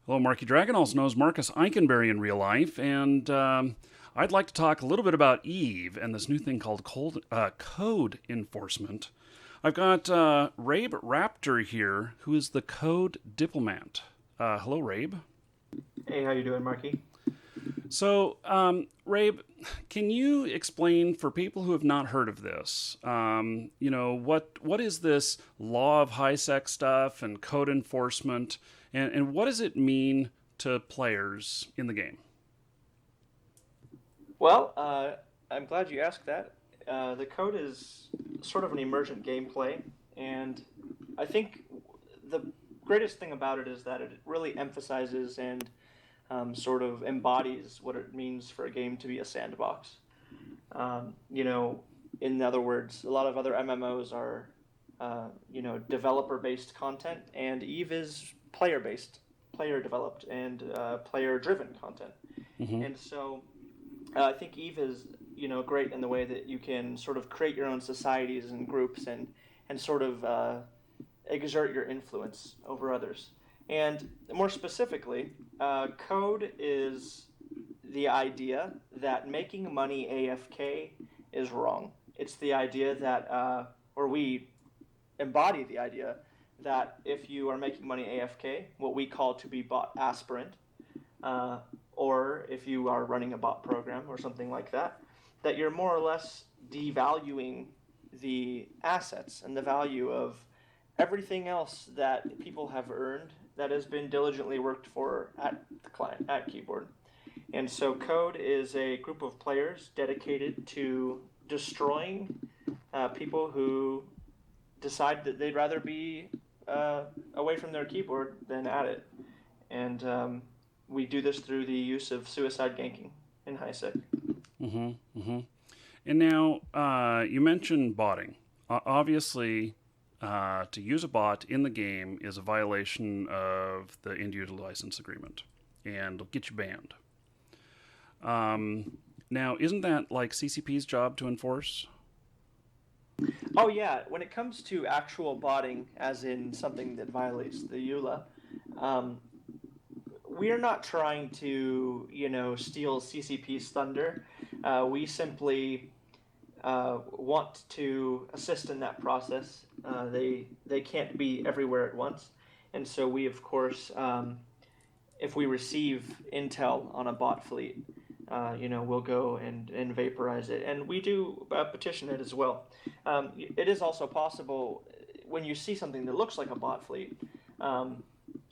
Hello, Marky Dragon, also known as Marcus Eikenberry in real life, and I'd like to talk a little bit about Eve and this new thing called code enforcement. I've got Rabe Raptor here, who is the code diplomat. Hello, Rabe. Hey, how you doing, Marky? So, Rabe, can you explain for people who have not heard of this? What is this law of high sec stuff and code enforcement, and what does it mean to players in the game? Well, I'm glad you asked that. The code is sort of an emergent gameplay, and I think the greatest thing about it is that it really emphasizes and sort of embodies what it means for a game to be a sandbox. Um, you know, in other words, a lot of other MMOs are, developer-based content, and Eve is player-based, player-developed, and player-driven content. Mm-hmm. And so I think Eve is great in the way that you can sort of create your own societies and groups and sort of exert your influence over others. And more specifically, code is the idea that making money AFK is wrong. It's the idea that, or we embody the idea that if you are making money AFK, what we call to be bot aspirant, uh, or if you are running a bot program or something like that, that you're more or less devaluing the assets and the value of everything else that people have earned that has been diligently worked for at the client, at keyboard. And so Code is a group of players dedicated to destroying people who decide that they'd rather be away from their keyboard than at it. And we do this through the use of suicide ganking in HiSec. Mm-hmm. Mm-hmm. And now you mentioned botting. Obviously, to use a bot in the game is a violation of the end user license agreement, and it'll get you banned. Now, isn't that like CCP's job to enforce? Oh yeah, when it comes to actual botting, as in something that violates the EULA, um, we're not trying to, steal CCP's thunder. We simply want to assist in that process. They can't be everywhere at once, and so we of course, if we receive intel on a bot fleet, we'll go and vaporize it, and we do petition it as well. It is also possible when you see something that looks like a bot fleet. Um,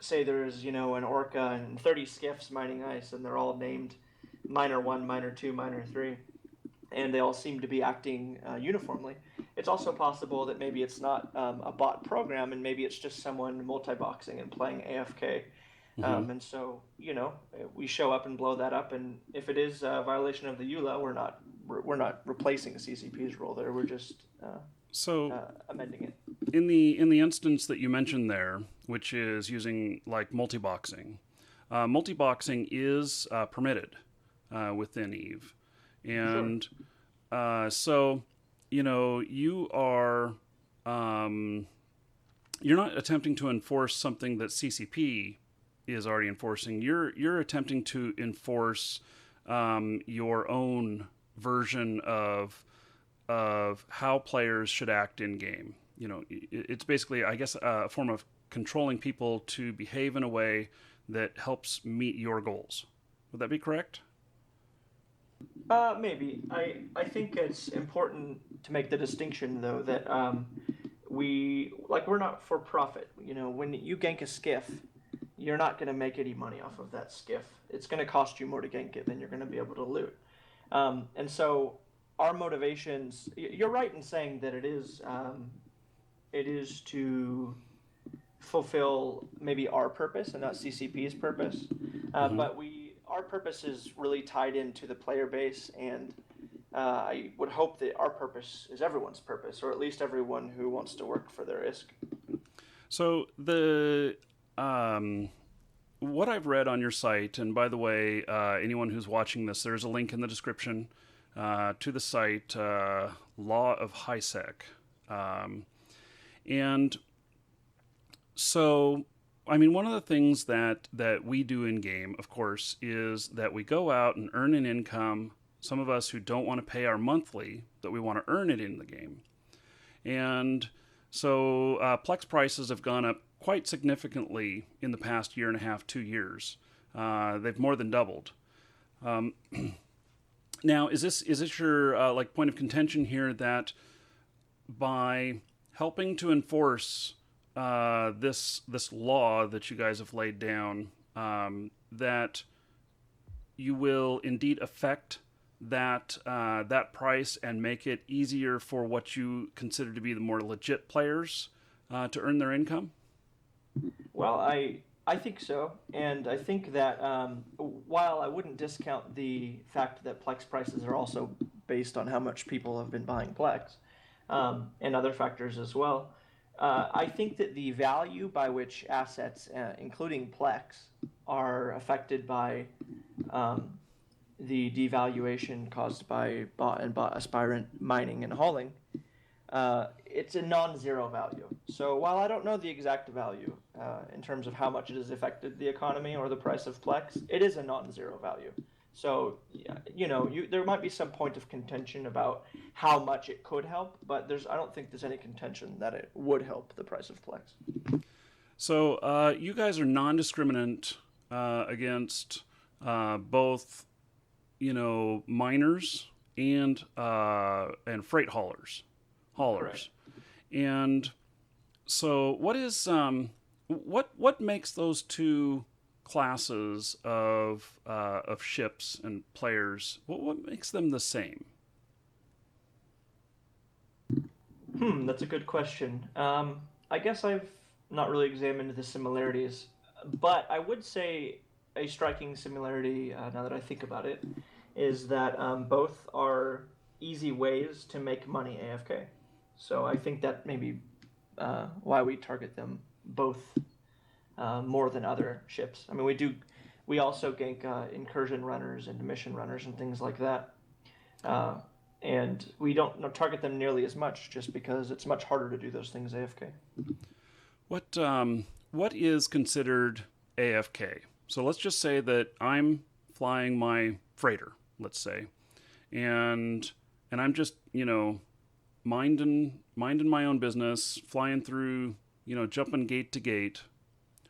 Say there's an orca and 30 skiffs mining ice, and they're all named Miner One, Miner Two, Miner Three, and they all seem to be acting uniformly. It's also possible that maybe it's not a bot program, and maybe it's just someone multi-boxing and playing AFK. Mm-hmm. And so, we show up and blow that up. And if it is a violation of the EULA, we're not replacing CCP's role there. We're just So, amending it. in the instance that you mentioned there, which is using like multi-boxing is permitted within Eve, Sure. and so you are um, you're not attempting to enforce something that CCP is already enforcing. You're attempting to enforce your own version of how players should act in game. It's basically, I guess, a form of controlling people to behave in a way that helps meet your goals. Would that be correct? Maybe. I think it's important to make the distinction though that we're not for profit. When you gank a skiff, you're not going to make any money off of that skiff. It's going to cost you more to gank it than you're going to be able to loot. And so our motivations. You're right in saying that it is to fulfill maybe our purpose and not CCP's purpose. Mm-hmm. But our purpose is really tied into the player base, and I would hope that our purpose is everyone's purpose, or at least everyone who wants to work for their ISK. So the what I've read on your site, and by the way, anyone who's watching this, there's a link in the description to the site, Law of HiSec. And so I mean, one of the things that we do in game, of course, is that we go out and earn an income. Some of us who don't want to pay our monthly, that we want to earn it in the game. And so Plex prices have gone up quite significantly in the past year and a half, 2 years. They've more than doubled. Um, Now, is this your like point of contention here that by helping to enforce this law that you guys have laid down, that you will indeed affect that price and make it easier for what you consider to be the more legit players to earn their income? Well, I think so, and I think that while I wouldn't discount the fact that Plex prices are also based on how much people have been buying Plex, and other factors as well, I think that the value by which assets, including Plex, are affected by the devaluation caused by bot and bot aspirant mining and hauling, it's a non-zero value. So while I don't know the exact value in terms of how much it has affected the economy or the price of Plex, it is a non-zero value. So there might be some point of contention about how much it could help, but I don't think there's any contention that it would help the price of Plex. So you guys are non-discriminant against both, miners and freight haulers. Correct. And so, what makes those two classes of ships and players? What makes them the same? That's a good question. I guess I've not really examined the similarities, but I would say a striking similarity, now that I think about it, is that both are easy ways to make money AFK. So I think that may be why we target them both more than other ships. I mean, we also gank incursion runners and mission runners and things like that. And we don't target them nearly as much just because it's much harder to do those things AFK. What is considered AFK? So let's just say that I'm flying my freighter, let's say, and I'm just minding my own business, flying through, jumping gate to gate.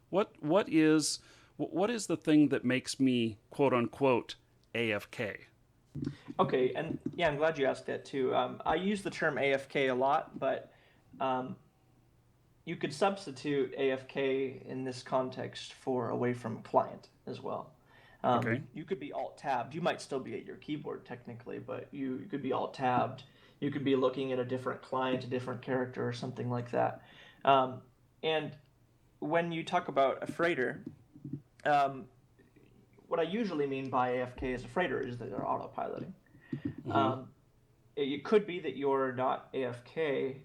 What is the thing that makes me quote unquote AFK? Okay, and yeah, I'm glad you asked that too. I use the term AFK a lot, but you could substitute AFK in this context for away from client as well. Okay. You could be alt-tabbed. You might still be at your keyboard technically, but you could be alt-tabbed. You could be looking at a different client, a different character, or something like that. And when you talk about a freighter, what I usually mean by AFK as a freighter is that they're autopiloting. Mm-hmm. It could be that you're not AFK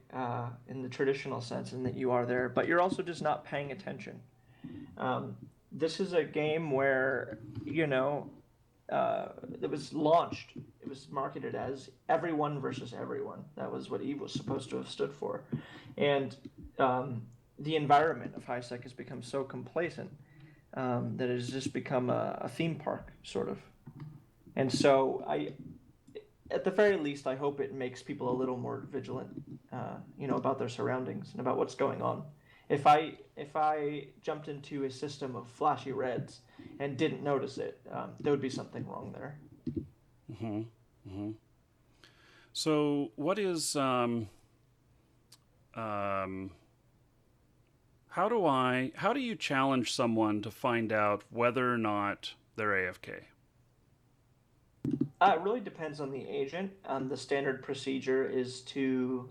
in the traditional sense and that you are there, but you're also just not paying attention. This is a game where, it was launched, it was marketed as everyone versus everyone. That was what EVE was supposed to have stood for. And the environment of HiSec has become so complacent that it has just become a theme park, sort of. And so at the very least, I hope it makes people a little more vigilant, about their surroundings and about what's going on. If I jumped into a system of flashy reds and didn't notice it, there would be something wrong there. Mm-hmm. Mm-hmm. So, what is how do you challenge someone to find out whether or not they're AFK? It really depends on the agent. The standard procedure is to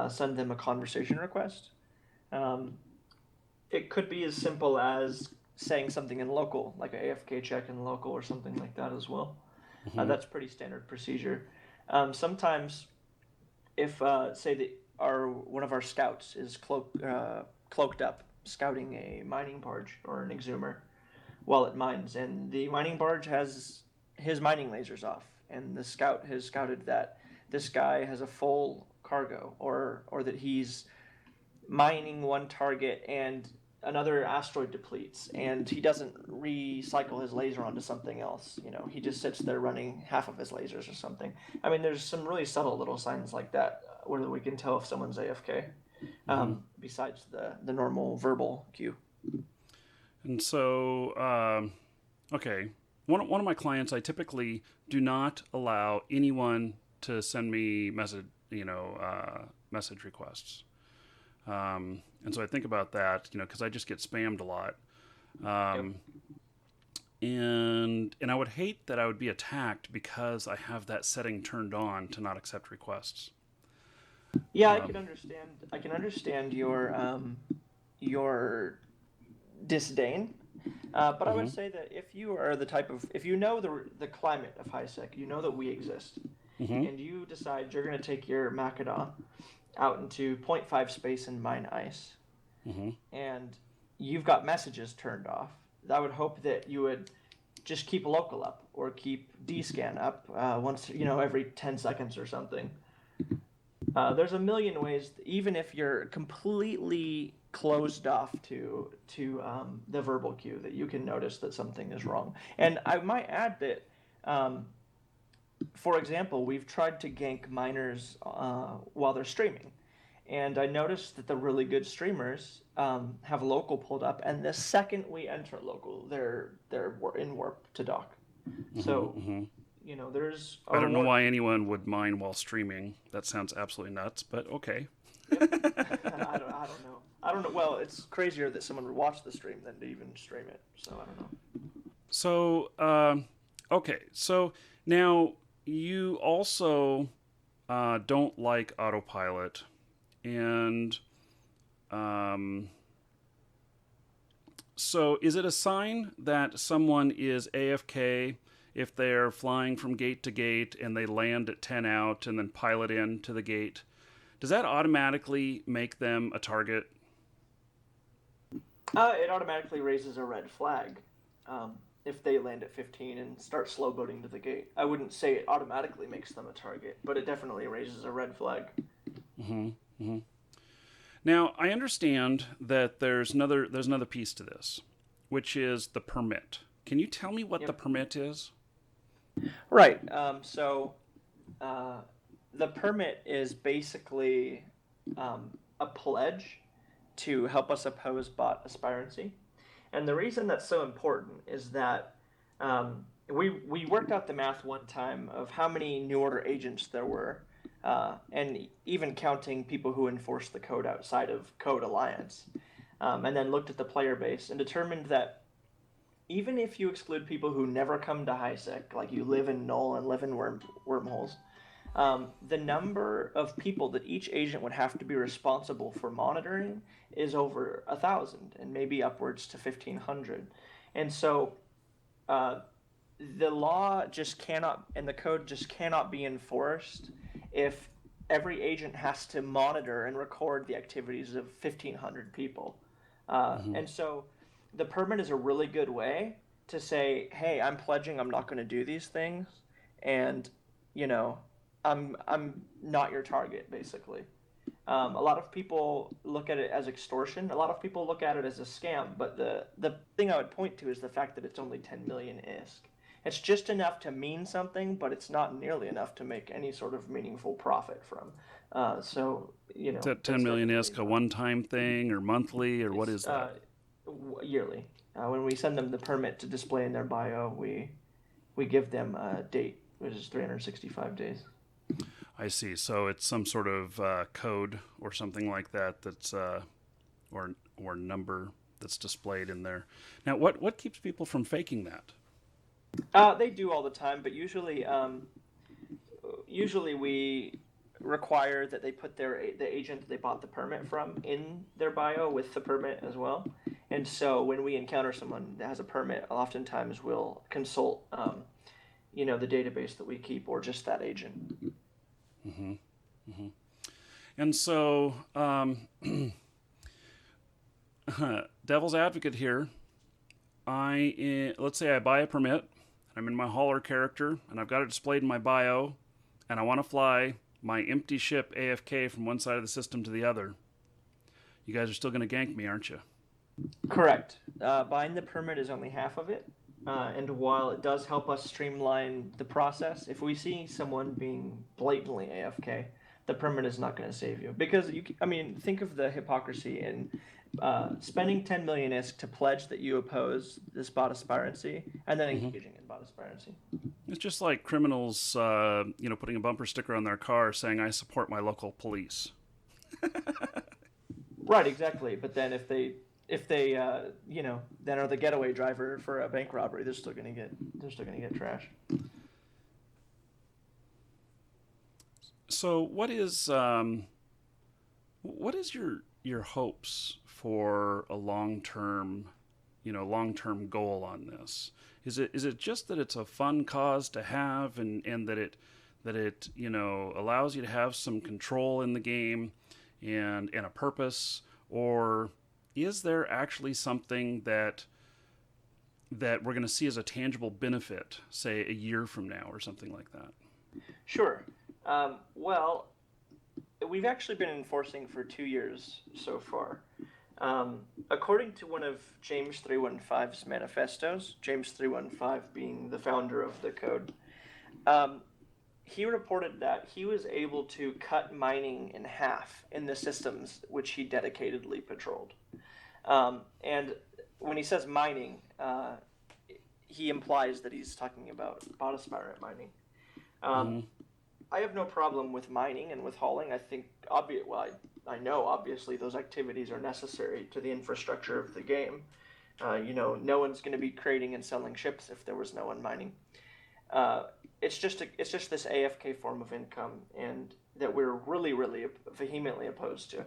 send them a conversation request. It could be as simple as saying something in local, like an AFK check in local or something like that as well. Mm-hmm. That's pretty standard procedure. Sometimes, if say that one of our scouts is cloaked up scouting a mining barge or an exhumer while it mines, and the mining barge has his mining lasers off, and the scout has scouted that this guy has a full cargo, or that he's mining one target and another asteroid depletes and he doesn't recycle his laser onto something else. He just sits there running half of his lasers or something. I mean, there's some really subtle little signs like that where we can tell if someone's AFK, besides the normal verbal cue. And so, okay, one of my clients, I typically do not allow anyone to send me message requests. And so I think about that, because I just get spammed a lot. Yep. And I would hate that I would be attacked because I have that setting turned on to not accept requests. Yeah, I can understand. I can understand your disdain, but I would say that if you are if you know the climate of HiSec, you know that we exist, and you decide you're going to take your Macaron out into 0.5 space and mine ice, and you've got messages turned off, I would hope that you would just keep local up or keep dscan up once, every 10 seconds or something. There's a million ways, even if you're completely closed off to the verbal cue, that you can notice that something is wrong. And I might add that, for example, we've tried to gank miners while they're streaming. And I noticed that the really good streamers have local pulled up, and the second we enter local, they're in warp to dock. So, there's... I don't know why anyone would mine while streaming. That sounds absolutely nuts, but okay. Yep. I don't know. I don't know. Well, it's crazier that someone would watch the stream than to even stream it. So I don't know. So, okay. So now you also don't like autopilot. And so is it a sign that someone is AFK if they're flying from gate to gate and they land at 10 out and then pilot in to the gate? Does that automatically make them a target? It automatically raises a red flag if they land at 15 and start slow boating to the gate. I wouldn't say it automatically makes them a target, but it definitely raises a red flag. Now, I understand that there's another piece to this, which is the permit. Can you tell me what the permit is? Right. So the permit is basically a pledge to help us oppose bot aspirancy. And the reason that's so important is that we worked out the math one time of how many New Order agents there were, and even counting people who enforced the code outside of Code Alliance, and then looked at the player base and determined that even if you exclude people who never come to HiSec, like you live in Null and live in wormholes, the number of people that each agent would have to be responsible for monitoring is over 1,000 and maybe upwards to 1,500. And so the law just cannot, and the code just cannot be enforced if every agent has to monitor and record the activities of 1,500 people. And so the permit is a really good way to say, hey, I'm pledging I'm not going to do these things, and, I'm not your target, basically. A lot of people look at it as extortion. A lot of people look at it as a scam. But the thing I would point to is the fact that it's only 10 million ISK. It's just enough to mean something, but it's not nearly enough to make any sort of meaningful profit from. Is that 10 million ISK a one-time thing or monthly, or what is that? Yearly. When we send them the permit to display in their bio, we give them a date, which is 365 days. I see. So it's some sort of code or something like that that's or number that's displayed in there. Now, what keeps people from faking that? They do all the time, but usually we require that they put the agent that they bought the permit from in their bio with the permit as well. And so when we encounter someone that has a permit, oftentimes we'll consult the database that we keep or just that agent. And so, devil's advocate here. Let's say I buy a permit. I'm in my hauler character, and I've got it displayed in my bio, and I want to fly my empty ship AFK from one side of the system to the other. You guys are still going to gank me, aren't you? Correct. Buying the permit is only half of it. And while it does help us streamline the process, if we see someone being blatantly AFK, the permit is not going to save you. Because, I mean, think of the hypocrisy in spending 10 million ISK to pledge that you oppose this bot aspirancy and then Mm-hmm. engaging in bot aspirancy. It's just like criminals, putting a bumper sticker on their car saying, "I support my local police." Right, exactly. But then if they then are the getaway driver for a bank robbery, they're still gonna get trashed. So, what is your hopes for a long term goal on this? Is it just that it's a fun cause to have, and that it allows you to have some control in the game and a purpose, or is there actually something that we're going to see as a tangible benefit, say a year from now or something like that? Sure. Well, we've actually been enforcing for 2 years so far. According to one of James 315's manifestos, James 315 being the founder of the code, he reported that he was able to cut mining in half in the systems which he dedicatedly patrolled. And when he says mining, he implies that he's talking about bot aspirant mining. Mm-hmm. I have no problem with mining and with hauling. I think, I know obviously those activities are necessary to the infrastructure of the game. No one's going to be creating and selling ships if there was no one mining. It's just this AFK form of income, and that we're really, really vehemently opposed to.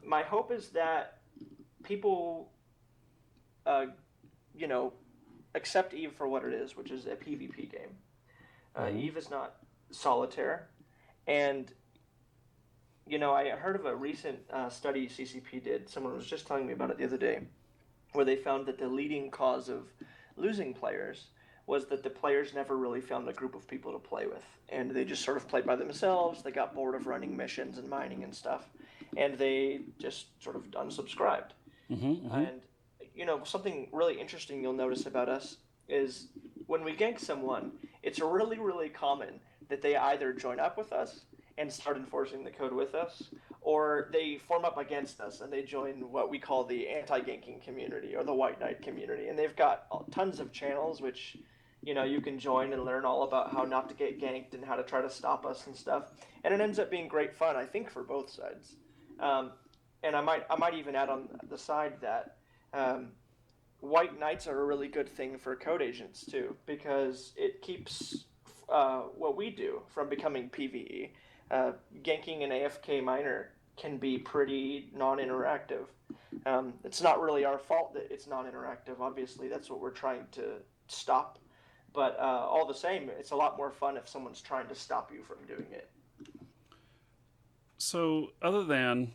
My hope is that people, accept EVE for what it is, which is a PvP game. EVE is not solitaire, and I heard of a recent study CCP did. Someone was just telling me about it the other day, where they found that the leading cause of losing players was that the players never really found a group of people to play with, and they just sort of played by themselves. They got bored of running missions and mining and stuff, and they just sort of unsubscribed. Mm-hmm. Mm-hmm. And something really interesting you'll notice about us is when we gank someone, it's really, really common that they either join up with us and start enforcing the code with us, or they form up against us and they join what we call the anti-ganking community or the White Knight community. And they've got tons of channels which you can join and learn all about how not to get ganked and how to try to stop us and stuff. And it ends up being great fun, I think, for both sides. And I might even add on the side that White Knights are a really good thing for code agents too, because it keeps what we do from becoming PvE. Ganking an AFK miner can be pretty non-interactive. It's not really our fault that it's non-interactive. Obviously, that's what we're trying to stop. But all the same, it's a lot more fun if someone's trying to stop you from doing it. So, other than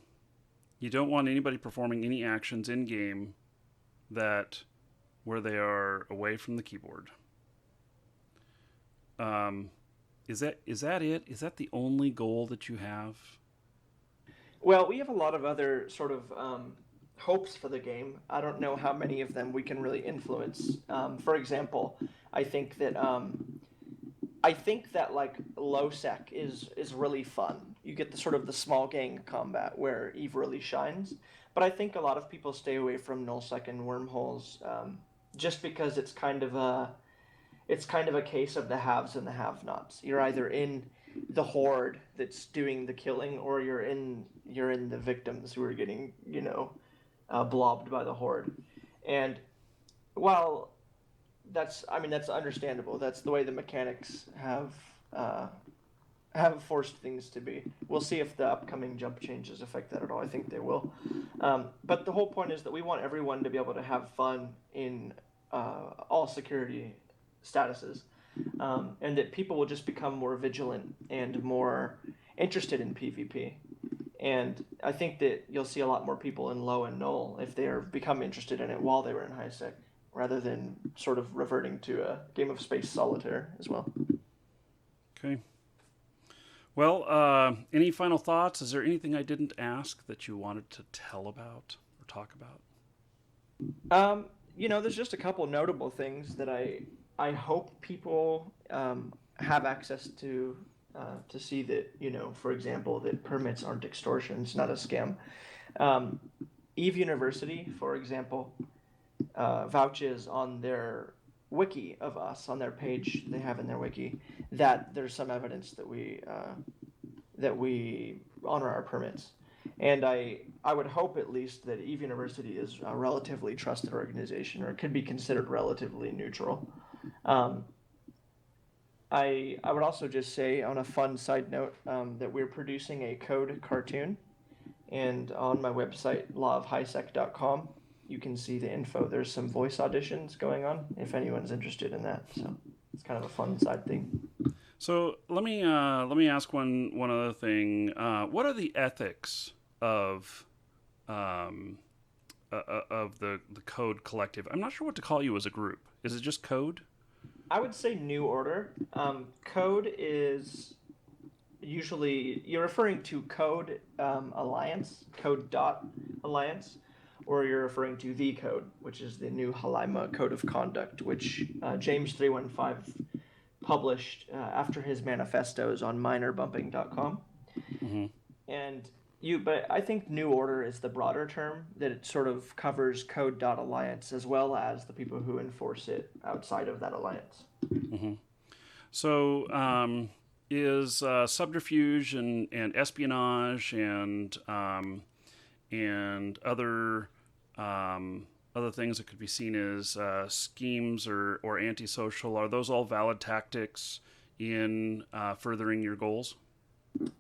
you don't want anybody performing any actions in game where they are away from the keyboard. Is that it? Is that the only goal that you have? Well, we have a lot of other sort of hopes for the game. I don't know how many of them we can really influence. For example, I think that like low sec is really fun. You get the sort of the small gang combat where EVE really shines. But I think a lot of people stay away from nullsec and wormholes just because it's kind of a case of the haves and the have-nots. You're either in the horde that's doing the killing, or you're in the victims who are getting blobbed by the horde. And while that's understandable, that's the way the mechanics have forced things to be. We'll see if the upcoming jump changes affect that at all. I think they will. But the whole point is that we want everyone to be able to have fun in all security statuses, and that people will just become more vigilant and more interested in PvP. And I think that you'll see a lot more people in low and null if they become interested in it while they were in high sec, rather than sort of reverting to a game of space solitaire as well. Okay. Well, any final thoughts? Is there anything I didn't ask that you wanted to tell about or talk about? There's just a couple notable things that I hope people have access to see that, for example, that permits aren't extortion. It's not a scam. Um, Eve University, for example, vouches on their wiki of us, on their page they have in their wiki, that there's some evidence that we honor our permits. And I would hope at least that Eve University is a relatively trusted organization, or could be considered relatively neutral. Um, I would also just say, on a fun side note, that we're producing a code cartoon, and on my website, lawofhighsec.com, you can see the info. There's some voice auditions going on if anyone's interested in that. So it's kind of a fun side thing. So let me ask one other thing. What are the ethics of of the Code Collective? I'm not sure what to call you as a group. Is it just Code? I would say New Order. Code is usually, you're referring to Code Alliance, Code Dot Alliance, or you're referring to the Code, which is the new Halaima Code of Conduct, which James 315 published after his manifestos on minorbumping.com. Mm-hmm. And but I think New Order is the broader term, that it sort of covers Code Dot Alliance as well as the people who enforce it outside of that alliance. Mm-hmm. So, is subterfuge and espionage and other things that could be seen as schemes or antisocial, are those all valid tactics in furthering your goals?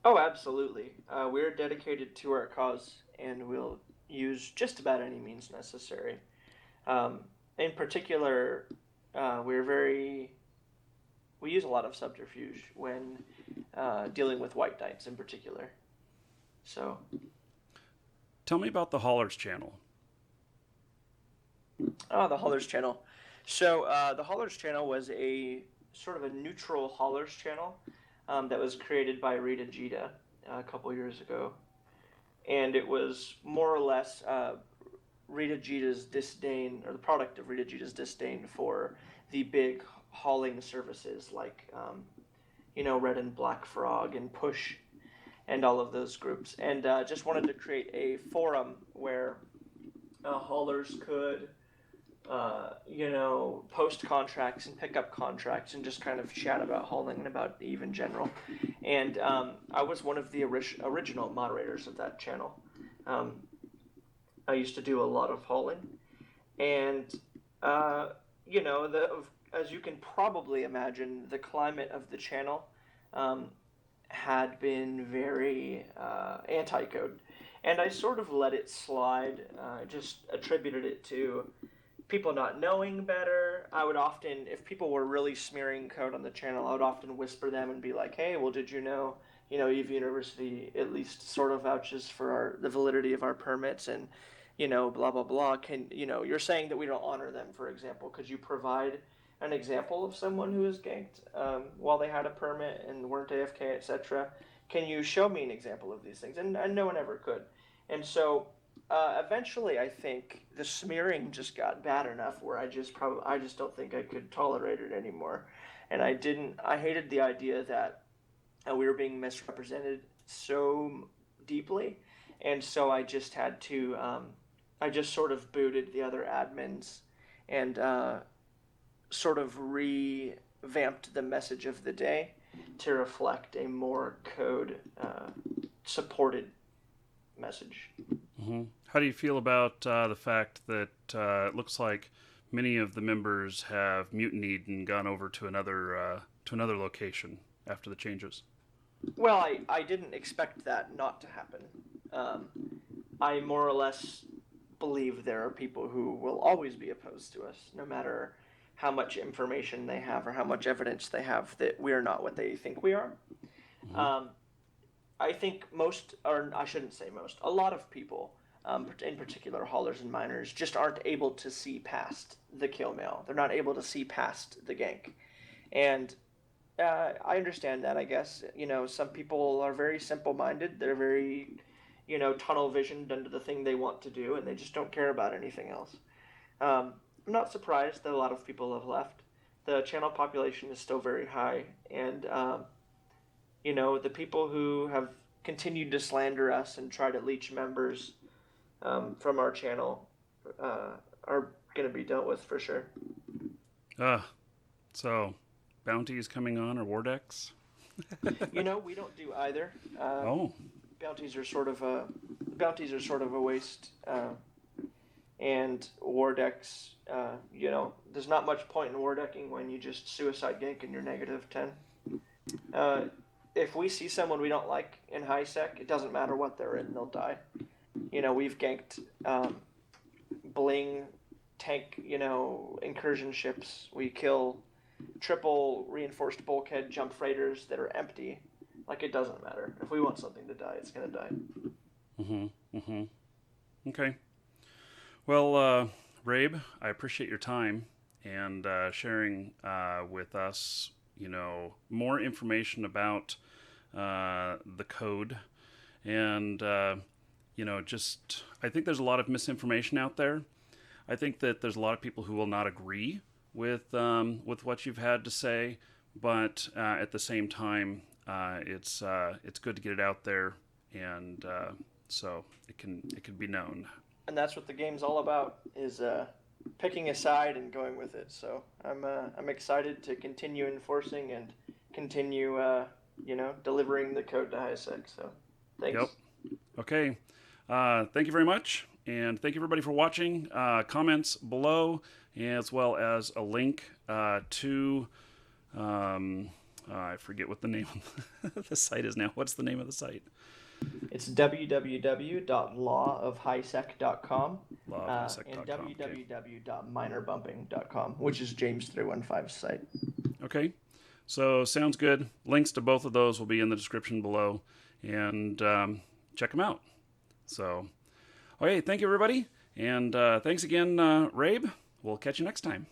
Oh, absolutely. We're dedicated to our cause, and we'll use just about any means necessary. Um, in particular, we're very we use a lot of subterfuge when dealing with white knights in particular. So, Tell me about the Haulers channel. the Haulers channel. The Haulers channel was a sort of a neutral Haulers channel that was created by Rita Jita a couple years ago. And it was more or less Rita Jita's disdain, or the product of Rita Jita's disdain for the big hauling services like, Red and Black Frog and Push and all of those groups. And just wanted to create a forum where haulers could post contracts and pick up contracts and just kind of chat about hauling and about Eve in general. And I was one of the original moderators of that channel. I used to do a lot of hauling, and as you can probably imagine, the climate of the channel had been very anti-code, and I sort of let it slide. Just attributed it to people not knowing better. I would often, if people were really smearing code on the channel, I would often whisper them and be like, "Hey, well, did you know, Eve University at least sort of vouches for the validity of our permits, and blah blah blah. You're saying that we don't honor them, for example. Could you provide an example of someone who was ganked while they had a permit and weren't AFK, etc. Can you show me an example of these things?" And no one ever could. And so eventually, I think the smearing just got bad enough where I just don't think I could tolerate it anymore, and I hated the idea that we were being misrepresented so deeply, and so I just had to I just sort of booted the other admins and sort of revamped the message of the day to reflect a more code supported message. Mm-hmm. How do you feel about the fact that it looks like many of the members have mutinied and gone over to another location after the changes? Well, I didn't expect that not to happen. I more or less believe there are people who will always be opposed to us, no matter how much information they have or how much evidence they have that we're not what they think we are. Mm-hmm. I think most, or I shouldn't say most, a lot of people, in particular haulers and miners, just aren't able to see past the kill mail. They're not able to see past the gank. And I understand that, I guess. Some people are very simple-minded. They're very, tunnel visioned into the thing they want to do, and they just don't care about anything else. I'm not surprised that a lot of people have left. The channel population is still very high, and the people who have continued to slander us and try to leech members from our channel are going to be dealt with for sure. So bounties coming on or war decks? We don't do either. Oh, Bounties are sort of a waste, and war decks. There's not much point in war decking when you just suicide gank and you're -10. If we see someone we don't like in high sec, it doesn't matter what they're in, they'll die. We've ganked bling tank, incursion ships. We kill triple reinforced bulkhead jump freighters that are empty. Like, it doesn't matter. If we want something to die, it's going to die. Okay. Well, Rabe, I appreciate your time and sharing with us, more information about the code. And, I think there's a lot of misinformation out there. I think that there's a lot of people who will not agree with what you've had to say, but at the same time, it's good to get it out there, and so it can be known. And that's what the game's all about, is picking a side and going with it. So I'm excited to continue enforcing and continue delivering the code to high sec. So thanks. Yep. Okay. Thank you very much, and thank you everybody for watching. Comments below, as well as a link to I forget what the name of the site is now. What's the name of the site? It's www.lawofhighsec.com and www.minorbumping.com, which is James315's site. Okay, so sounds good. Links to both of those will be in the description below, and check them out. So, okay, thank you everybody, and thanks again, Rabe. We'll catch you next time.